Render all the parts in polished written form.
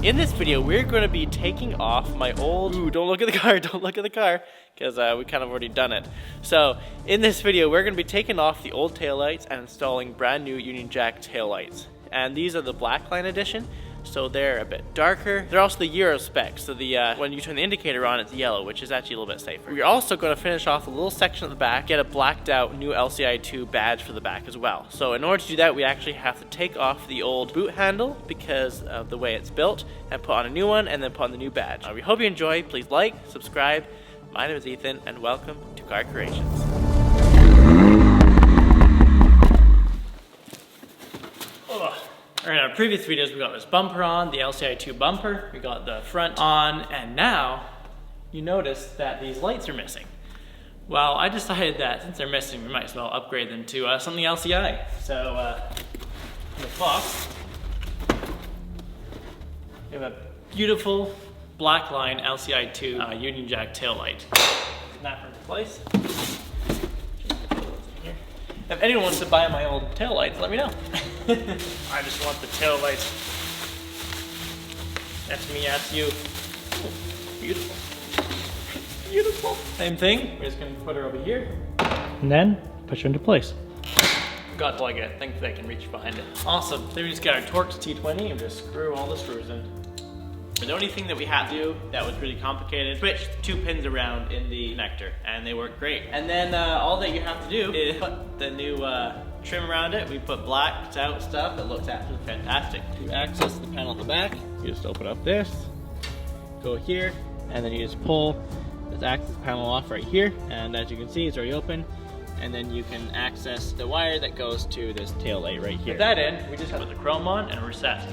In this video, we're going to be taking off my old... Ooh, don't look at the car, don't look at the car, because we kind of already done it. So, in this video, we're going to be taking off the old taillights and installing brand new Union Jack taillights. And these are the Blackline edition, so they're a bit darker. They're also the Euro spec, so the when you turn the indicator on, it's yellow, which is actually a little bit safer. We're also going to finish off a little section at the back, get a blacked out new LCI2 badge for the back as well. So in order to do that, we actually have to take off the old boot handle because of the way it's built, and put on a new one, and then put on the new badge. We hope you enjoy. Please like, subscribe. My name is Ethan, and welcome to Car Creations. Alright, in our previous videos we got this bumper on, the LCI2 bumper, we got the front on, and now you notice that these lights are missing. Well, I decided that since they're missing, we might as well upgrade them to something LCI. So, in the box, we have a beautiful Blackline LCI2 Union Jack tail light. Snap into place. If anyone wants to buy my old tail lights, let me know. I just want the tail lights. That's me, that's you. Oh, beautiful. Beautiful. Same thing, we're just gonna put her over here. And then push her into place. Got to like it, think they can reach behind it. Awesome, then we just got our Torx T20 and just screw all the screws in. The only thing that we had to do that was really complicated, switch the 2 pins around in the connector, and they work great. And then all that you have to do is put the new trim around it. We put blacked out stuff that looks absolutely fantastic. To access the panel at the back, you just open up this, go here, and then you just pull this access panel off right here. And as you can see, it's already open. And then you can access the wire that goes to this tail light right here. With that in, we just put the chrome on and we're set.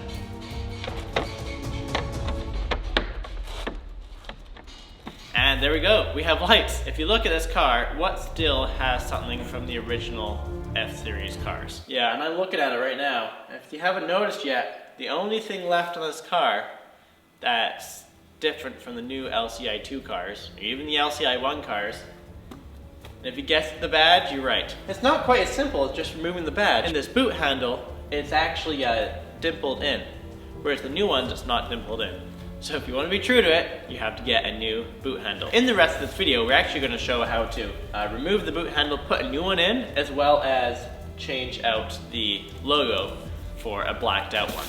And there we go, we have lights. If you look at this car, what still has something from the original F-Series cars? Yeah, and I'm looking at it right now. If you haven't noticed yet, the only thing left on this car that's different from the new LCI2 cars, or even the LCI1 cars, and if you guessed the badge, you're right. It's not quite as simple as just removing the badge. In this boot handle, it's actually dimpled in, whereas the new one's just not dimpled in. So if you want to be true to it, you have to get a new boot handle. In the rest of this video, we're actually going to show how to remove the boot handle, put a new one in, as well as change out the logo for a blacked out one.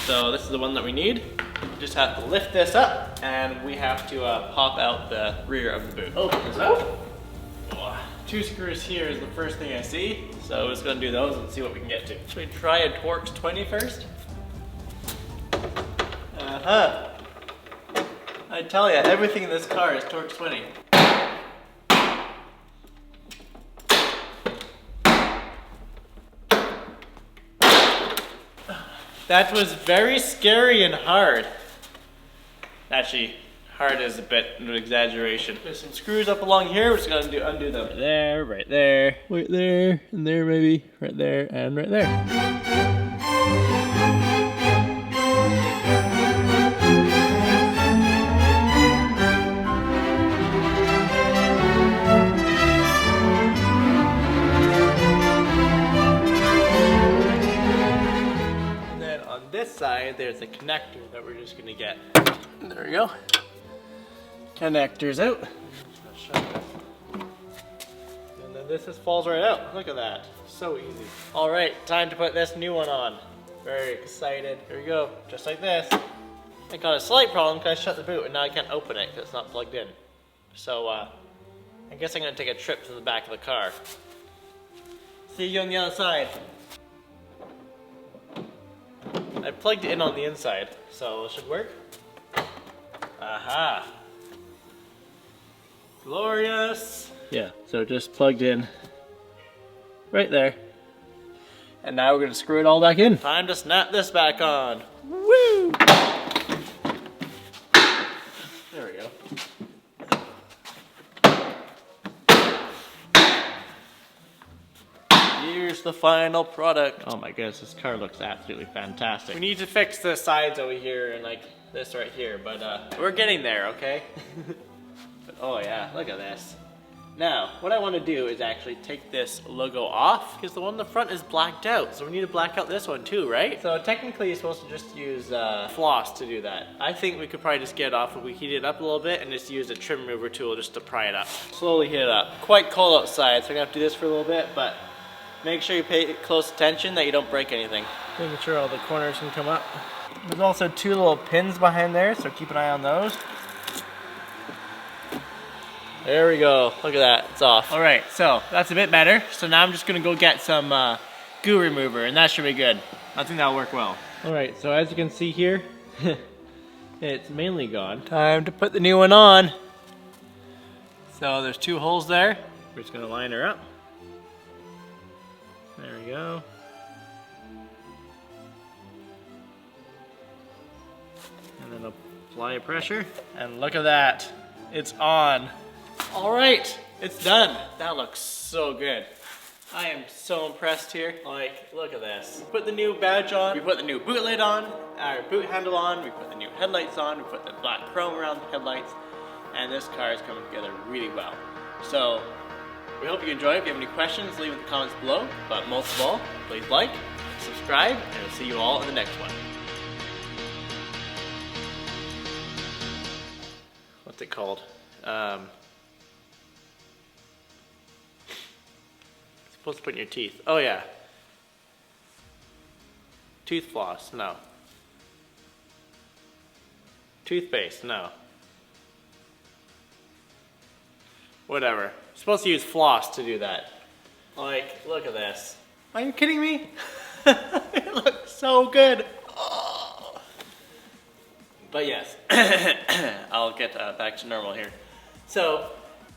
So this is the one that we need. We just have to lift this up, and we have to pop out the rear of the boot. Open this up. 2 screws here is the first thing I see, so we're just going to do those and see what we can get to. Should we try a Torx 20 first? I tell you, everything in this car is Torx 20. That was very scary and hard. Actually, hard is a bit of an exaggeration. There's some screws up along here, we're just gonna undo them. Right there, right there, and there maybe, right there, and right there. And then on this side, there's a connector that we're just gonna get. There we go. Connectors out. And then this just falls right out. Look at that. So easy. Alright, time to put this new one on. Very excited. Here we go. Just like this. I got a slight problem because I shut the boot and now I can't open it because it's not plugged in. So I guess I'm going to take a trip to the back of the car. See you on the other side. I plugged it in on the inside, so it should work. Aha. Glorious! Yeah, so just plugged in right there. And now we're gonna screw it all back in. Time to snap this back on. Woo! There we go. Here's the final product. Oh my goodness, this car looks absolutely fantastic. We need to fix the sides over here and like this right here, but we're getting there, okay? But, oh yeah, look at this. Now, what I want to do is actually take this logo off, because the one in the front is blacked out, so we need to black out this one too, right? So technically you're supposed to just use floss to do that. I think we could probably just get it off if we heat it up a little bit and just use a trim remover tool just to pry it up. Slowly heat it up. Quite cold outside, so I'm gonna have to do this for a little bit, but make sure you pay close attention that you don't break anything. Making sure all the corners can come up. There's also 2 little pins behind there, so keep an eye on those. There we go, look at that, it's off. All right, so that's a bit better. So now I'm just gonna go get some goo remover, and that should be good. I think that'll work well. All right, so as you can see here, it's mainly gone. Time to put the new one on. So there's 2 holes there. We're just gonna line her up. There we go. And then apply pressure, and look at that, it's on. All right, it's done. That looks so good. I am so impressed here. Like, look at this. We put the new badge on, we put the new boot lid on, our boot handle on, we put the new headlights on, we put the black chrome around the headlights, and this car is coming together really well. So, we hope you enjoy. If you have any questions, leave in the comments below. But most of all, please like, subscribe, and we'll see you all in the next one. What's it called? Supposed to put in your teeth. Oh yeah. Tooth floss, no. Toothpaste, no. Whatever. Supposed to use floss to do that. Like, look at this. Are you kidding me? It looks so good. Oh. But yes, I'll get back to normal here. So,